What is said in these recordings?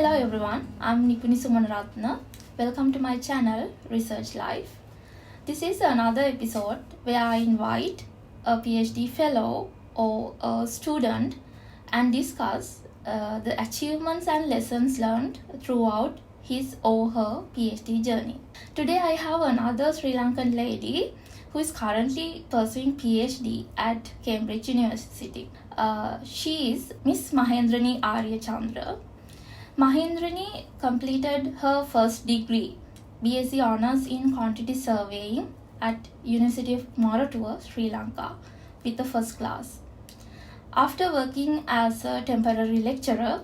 Hello everyone, I'm Nipuni Sumanratna. Welcome to my channel Research Life. This is another episode where I invite a PhD fellow or a student and discuss the achievements and lessons learned throughout his or her PhD journey. Today I have another Sri Lankan lady who is currently pursuing PhD at Cambridge University. She is Miss Mahendrini Ariyachandra. Mahendrini completed her first degree, BSc Honours in Quantity Surveying at University of Moratuwa, Sri Lanka, with the first class. After working as a temporary lecturer,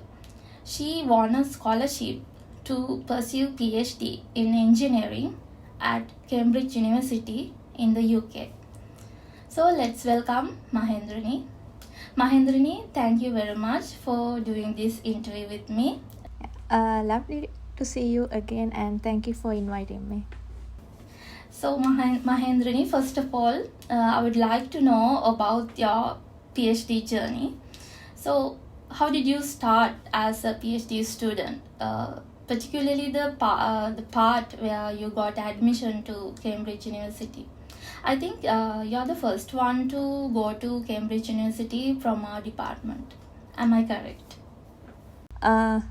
she won a scholarship to pursue PhD in engineering at Cambridge University in the UK. So let's welcome Mahendrini. Mahendrini, thank you very much for doing this interview with me. Lovely to see you again, and thank you for inviting me. So Mahendrini, first of all, I would like to know about your PhD journey. So how did you start as a PhD student, particularly the part where you got admission to Cambridge University? I think you're the first one to go to Cambridge University from our department. Am I correct?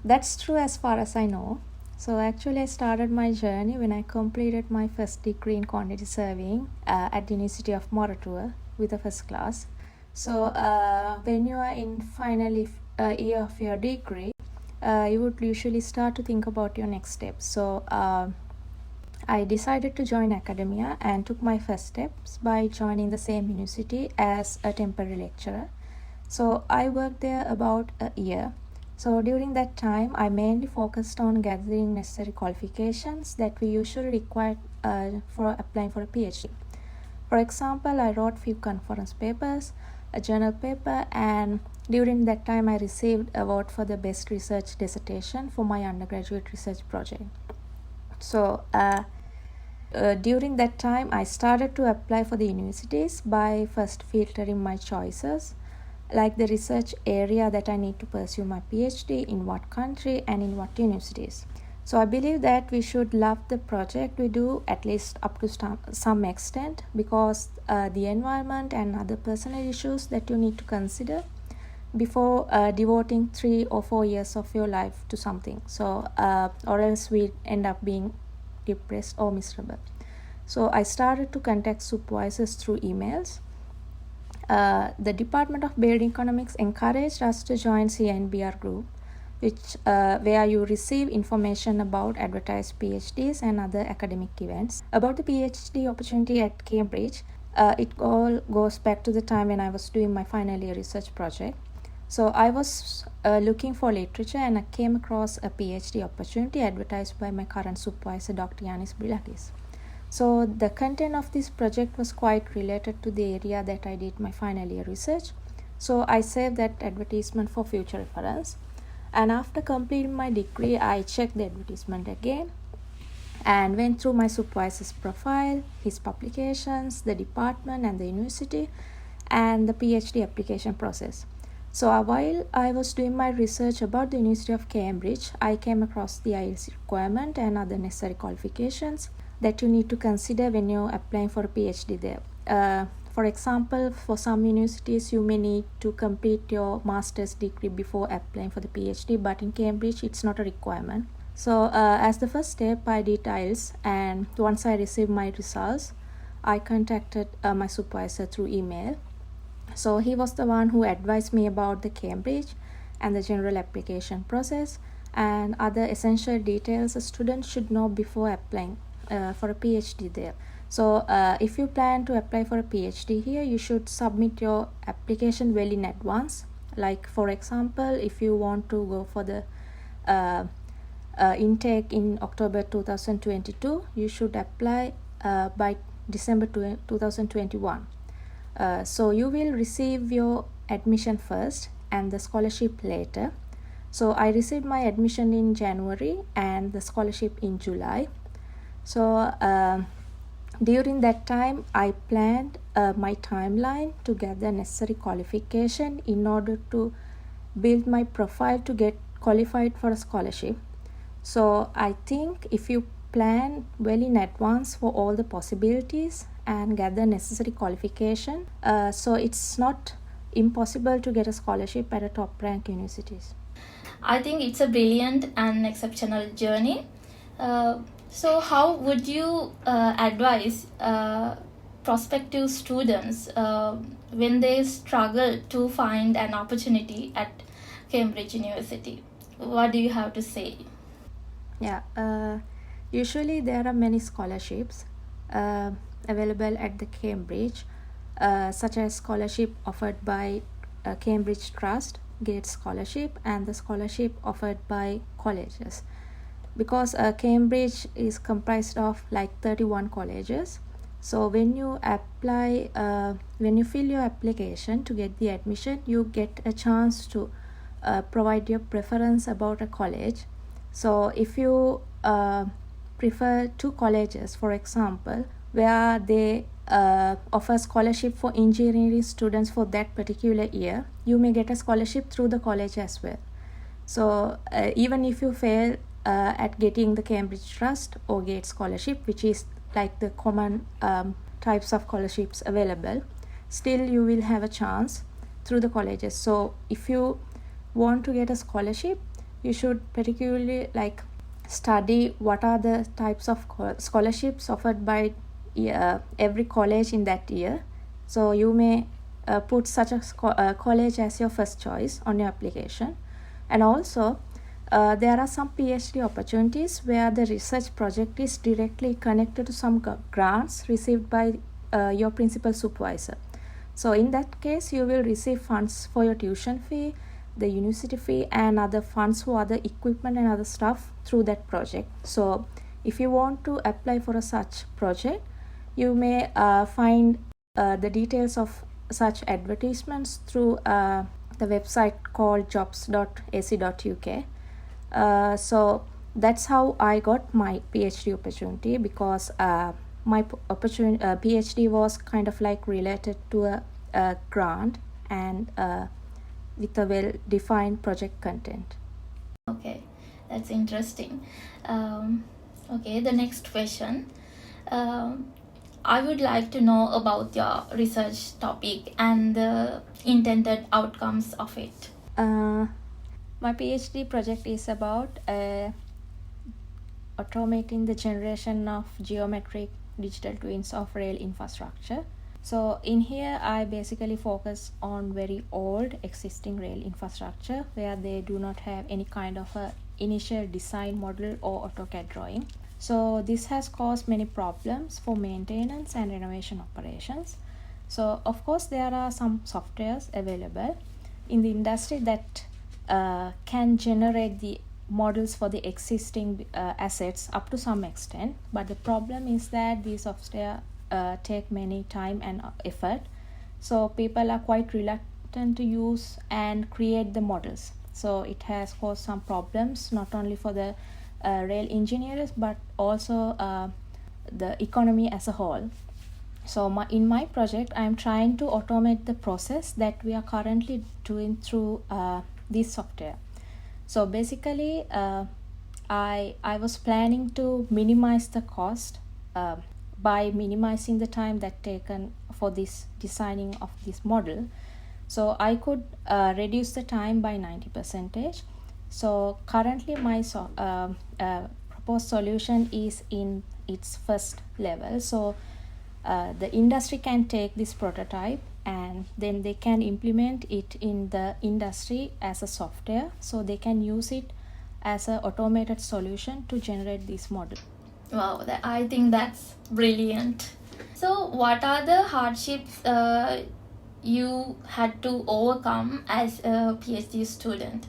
That's true as far as I know. So actually I started my journey when I completed my first degree in quantity surveying at the University of Moratuwa with a first class. So when you are in final year of your degree, you would usually start to think about your next steps. So I decided to join academia and took my first steps by joining the same university as a temporary lecturer. So I worked there about a year. So during that time, I mainly focused on gathering necessary qualifications that we usually require for applying for a PhD. For example, I wrote few conference papers, a journal paper, and during that time I received award for the best research dissertation for my undergraduate research project. So during that time, I started to apply for the universities by first filtering my choices, like the research area that I need to pursue my PhD, in what country and in what universities. So I believe that we should love the project we do, at least up to some extent, because the environment and other personal issues that you need to consider before devoting 3 or 4 years of your life to something. So or else we end up being depressed or miserable. So I started to contact supervisors through emails. The Department of Building Economics encouraged us to join CNBR group, which where you receive information about advertised PhDs and other academic events. About the PhD opportunity at Cambridge, it all goes back to the time when I was doing my final year research project. So I was looking for literature and I came across a PhD opportunity advertised by my current supervisor, Dr. Yanis Brilakis. So the content of this project was quite related to the area that I did my final year research. So I saved that advertisement for future reference. And after completing my degree, I checked the advertisement again and went through my supervisor's profile, his publications, the department and the university, and the PhD application process. So while I was doing my research about the University of Cambridge, I came across the IELTS requirement and other necessary qualifications that you need to consider when you're applying for a PhD there. For example, for some universities, you may need to complete your master's degree before applying for the PhD, but in Cambridge, it's not a requirement. So as the first step, I did IELTS, and once I received my results, I contacted my supervisor through email. So he was the one who advised me about the Cambridge and the general application process and other essential details a student should know before applying for a PhD there. So if you plan to apply for a PhD here, you should submit your application well in advance. Like for example, if you want to go for the intake in October 2022, you should apply by December 2021. So you will receive your admission first and the scholarship later. So I received my admission in January and the scholarship in July. So during that time, I planned my timeline to gather necessary qualification in order to build my profile to get qualified for a scholarship. So I think if you plan well in advance for all the possibilities and gather necessary qualification, so it's not impossible to get a scholarship at a top rank universities. I think it's a brilliant and exceptional journey. So how would you advise prospective students when they struggle to find an opportunity at Cambridge University? What do you have to say? Yeah, usually there are many scholarships available at the Cambridge, such as scholarship offered by Cambridge Trust, Gates Scholarship, and the scholarship offered by colleges. Because Cambridge is comprised of like 31 colleges, so when you apply, when you fill your application to get the admission, you get a chance to provide your preference about a college. So if you prefer two colleges, for example, where they offer scholarship for engineering students for that particular year, you may get a scholarship through the college as well. So even if you fail at getting the Cambridge Trust or Gates Scholarship, which is like the common types of scholarships available, still you will have a chance through the colleges. So if you want to get a scholarship, you should particularly like study what are the types of scholarships offered by every college in that year. So you may put such a college as your first choice on your application. And also there are some PhD opportunities where the research project is directly connected to some grants received by your principal supervisor. So in that case, you will receive funds for your tuition fee, the university fee, and other funds for other equipment and other stuff through that project. So if you want to apply for a such project, you may find the details of such advertisements through the website called jobs.ac.uk. So that's how I got my PhD opportunity, because my PhD was kind of like related to a grant and with a well-defined project content. Okay, that's interesting. Okay, the next question. I would like to know about your research topic and the intended outcomes of it. My PhD project is about automating the generation of geometric digital twins of rail infrastructure. So in here, I basically focus on very old existing rail infrastructure where they do not have any kind of a initial design model or AutoCAD drawing. So this has caused many problems for maintenance and renovation operations. So of course, there are some softwares available in the industry that can generate the models for the existing assets up to some extent, but the problem is that these software take many time and effort, so people are quite reluctant to use and create the models. So it has caused some problems not only for the rail engineers but also the economy as a whole. So in my project, I am trying to automate the process that we are currently doing through this software. So basically, I was planning to minimize the cost by minimizing the time that taken for this designing of this model. So I could reduce the time by 90%. So currently my proposed solution is in its first level. So the industry can take this prototype and then they can implement it in the industry as a software, so they can use it as an automated solution to generate this model. Wow, I think that's brilliant. So what are the hardships you had to overcome as a PhD student?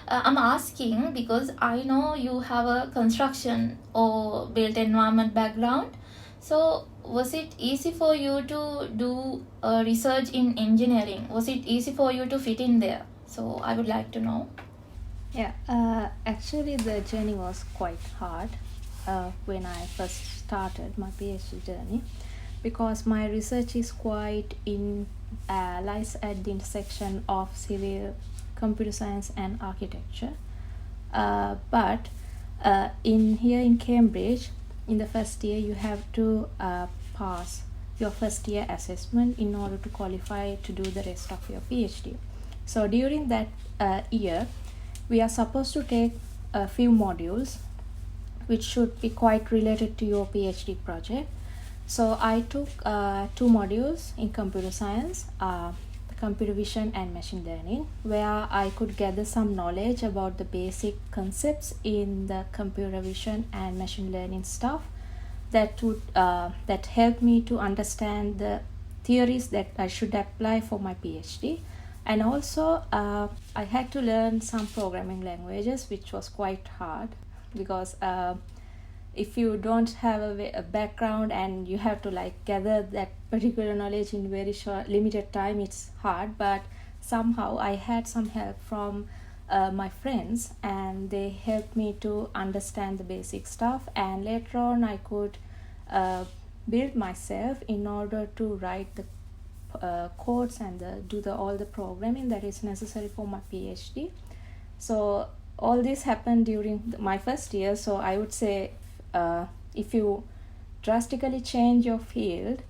I'm asking because I know you have a construction or built environment background. So was it easy for you to do research in engineering? Was it easy for you to fit in there? So I would like to know. Yeah, actually the journey was quite hard when I first started my PhD journey, because my research is quite lies at the intersection of civil, computer science and architecture. But in here in Cambridge, in the first year, you have to pass your first year assessment in order to qualify to do the rest of your PhD. So during that year, we are supposed to take a few modules which should be quite related to your PhD project. So I took 2 modules in computer science, computer vision and machine learning, where I could gather some knowledge about the basic concepts in the computer vision and machine learning stuff that would that helped me to understand the theories that I should apply for my PhD. And also I had to learn some programming languages, which was quite hard because if you don't have a background and you have to like gather that particular knowledge in very short limited time, it's hard. But somehow I had some help from my friends, and they helped me to understand the basic stuff, and later on I could build myself in order to write the codes and all the programming that is necessary for my PhD. So all this happened during my first year. So I would say if you drastically change your field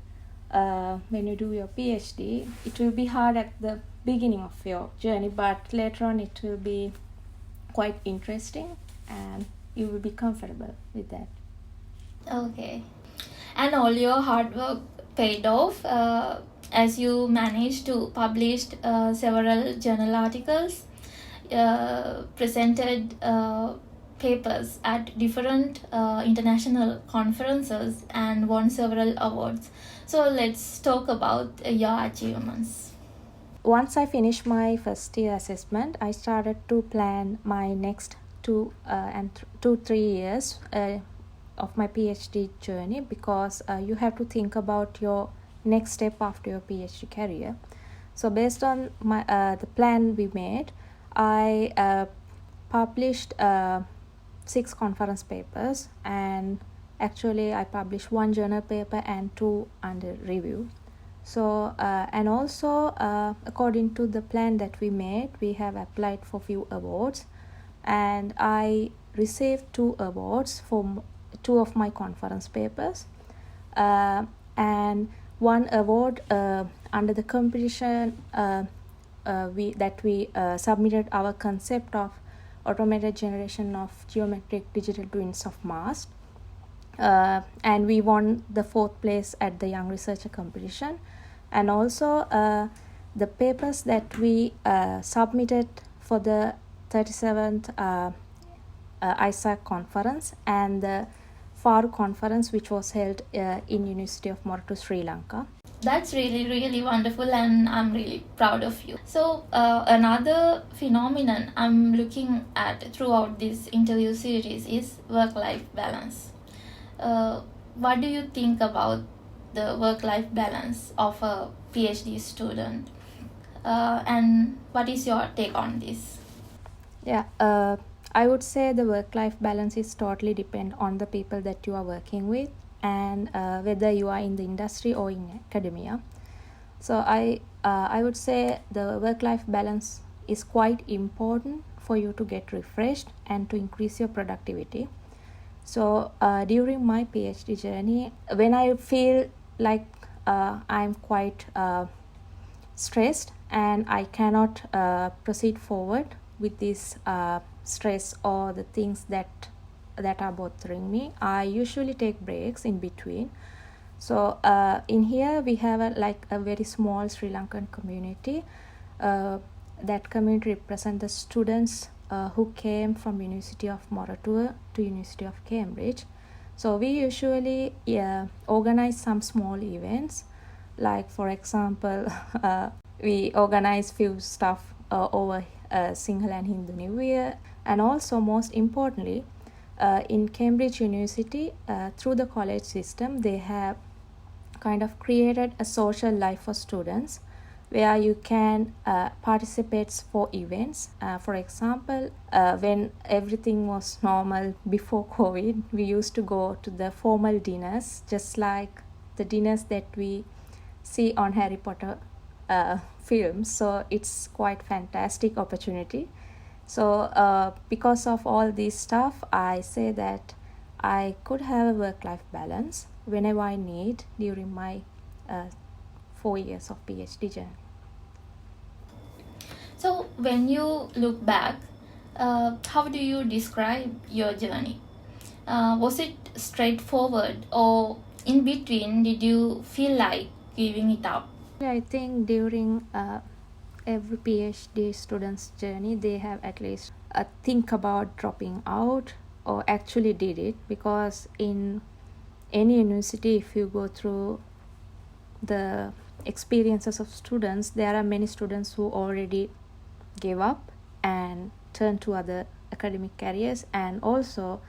when you do your PhD, it will be hard at the beginning of your journey, but later on it will be quite interesting and you will be comfortable with that. Okay. And all your hard work paid off as you managed to publish several journal articles, presented papers at different international conferences, and won several awards. So let's talk about your achievements. Once I finished my first year assessment, I started to plan my next 3 years of my PhD journey, because you have to think about your next step after your PhD career. So based on my the plan we made, I published 6 conference papers, and actually I published 1 journal paper and 2 under review. So and also according to the plan that we made, we have applied for few awards, and I received 2 awards for 2 of my conference papers, and 1 award under the competition we submitted our concept of automated generation of geometric digital twins of Mars, and we won the 4th place at the Young Researcher competition. And also the papers that we submitted for the 37th ISAC conference and the FARU conference, which was held in University of Moratu, Sri Lanka. That's really wonderful, and I'm really proud of you. So another phenomenon I'm looking at throughout this interview series is work-life balance. What do you think about the work-life balance of a PhD student, and what is your take on this? Yeah, I would say the work-life balance is totally depend on the people that you are working with, and whether you are in the industry or in academia. So I would say the work-life balance is quite important for you to get refreshed and to increase your productivity. So during my PhD journey, when I feel like I'm quite stressed and I cannot proceed forward with this stress or the things that are bothering me, I usually take breaks in between. So in here we have a very small Sri Lankan community. That community represents the students who came from University of Moratu to University of Cambridge. So we usually organize some small events, like for example we organize few stuff over Sinhala and Hindu New Year. And also most importantly, in Cambridge University, through the college system, they have kind of created a social life for students where you can participate for events. For example, when everything was normal before COVID, we used to go to the formal dinners, just like the dinners that we see on Harry Potter films. So it's quite fantastic opportunity. So because of all this stuff, I say that I could have a work-life balance whenever I need during my 4 years of PhD journey. So when you look back, how do you describe your journey? Was it straightforward, or in between did you feel like giving it up? I think during every PhD student's journey, they have at least think about dropping out or actually did it, because in any university, if you go through the experiences of students, there are many students who already gave up and turned to other academic careers. And also,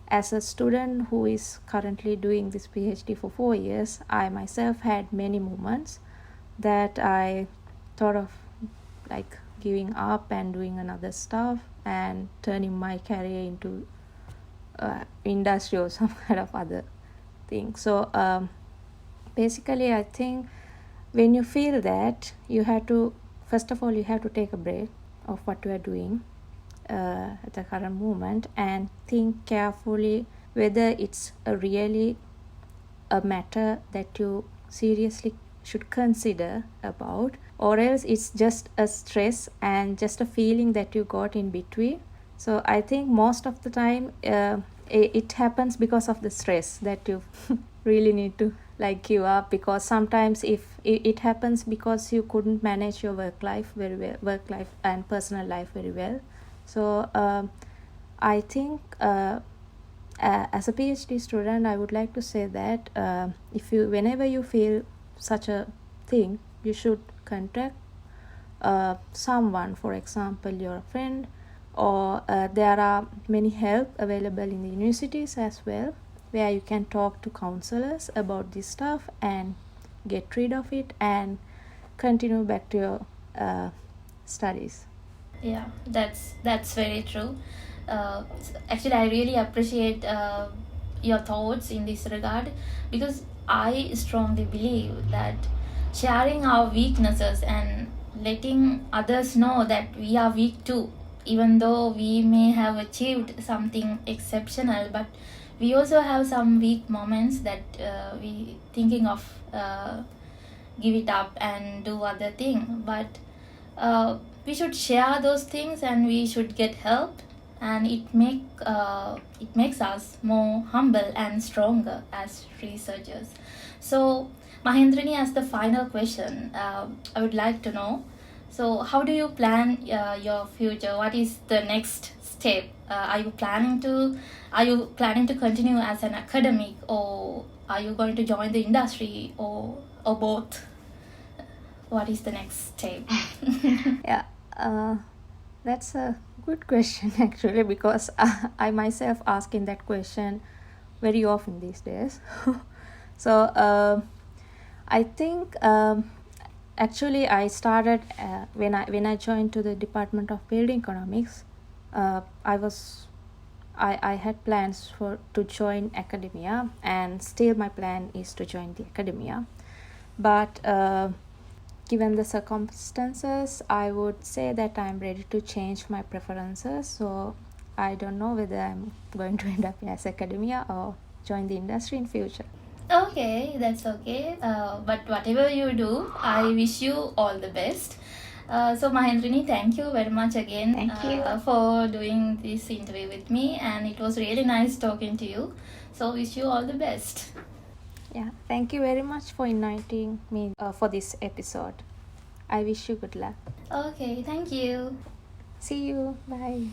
as a student who is currently doing this PhD for 4 years, I myself had many moments that I thought of like giving up and doing another stuff and turning my career into industry or some kind of other thing. So basically, I think when you feel that, you have to, first of all, you have to take a break of what you are doing at the current moment and think carefully whether it's really a matter that you seriously should consider about, or else it's just a stress and just a feeling that you got in between. So I think most of the time it happens because of the stress that you really need to like give up, because sometimes if it happens because you couldn't manage your work life and personal life very well. So I think as a PhD student, I would like to say that whenever you feel such a thing, you should contact someone, for example your friend, or there are many help available in the universities as well, where you can talk to counselors about this stuff and get rid of it and continue back to your studies. Yeah, that's very true. Actually, I really appreciate your thoughts in this regard, because I strongly believe that sharing our weaknesses and letting others know that we are weak too, even though we may have achieved something exceptional, but we also have some weak moments that we thinking of give it up and do other thing. But we should share those things and we should get help, and it makes us more humble and stronger as researchers. So Mahendrini, as the final question, I would like to know, so how do you plan your future? What is the next step? Are you planning to continue as an academic, or are you going to join the industry, or both? What is the next step? Yeah, that's a good question actually, because I myself asking that question very often these days. So I think actually I started when I joined to the Department of Building Economics. I had plans to join academia, and still my plan is to join the academia. But given the circumstances, I would say that I'm ready to change my preferences. So I don't know whether I'm going to end up as academia or join the industry in future. Okay, that's okay. But whatever you do, I wish you all the best. So Mahendrini, thank you very much again. Thank you. For doing this interview with me, and it was really nice talking to you. So wish you all the best. Yeah, thank you very much for inviting me for this episode. I wish you good luck. Okay, thank you. See you. Bye.